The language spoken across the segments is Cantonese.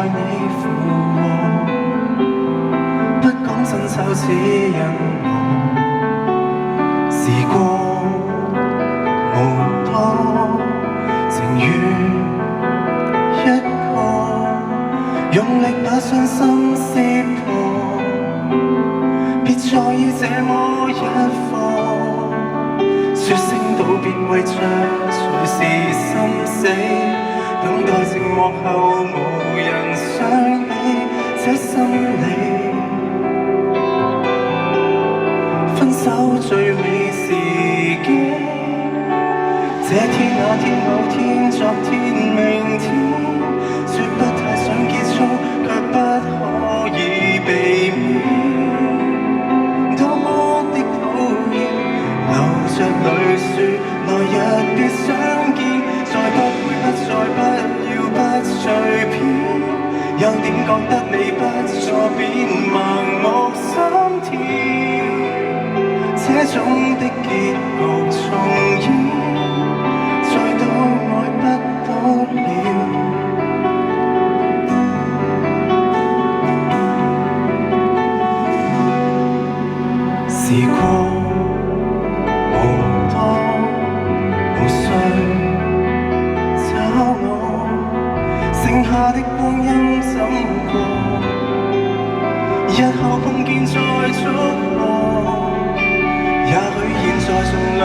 愛你附和，不講伸手只因我時光無多，情願一個用力把傷心撕破，別在意這麼一課，說聲道別為着隨時心死，等待寂寞後無人想起這心理，分手最美時機，這天那天某天昨天明天，說不太想結束卻不可以避免，多麼的討厭，流着淚說來日別相見，再不會不再不要不隨便，有點覺得你不錯便盲目心跳，這種的結局重演，再都愛不到了。時光無多，無需找我，剩下的光陰怎過？日後碰見再觸摸，也許現在盡量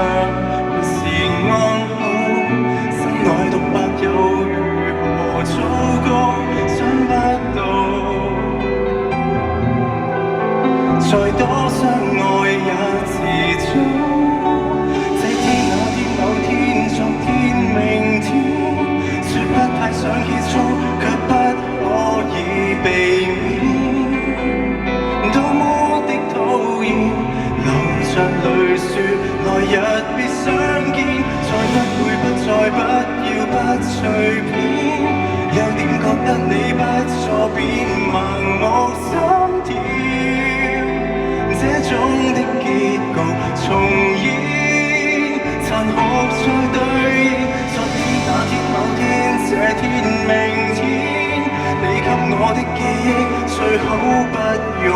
還是安好，心內獨白又如何糟糕，想不到再多相愛也遲早，這天那天某天昨天明天，說不太想結束卻不可以避免，多麼的討厭，流着淚說來日別相見，再不會不再不要不隨便，有點覺得你不錯便盲目心跳，這種的結局重演，殘酷再對應，昨天那天某天這天明天，你給我的記憶最好不用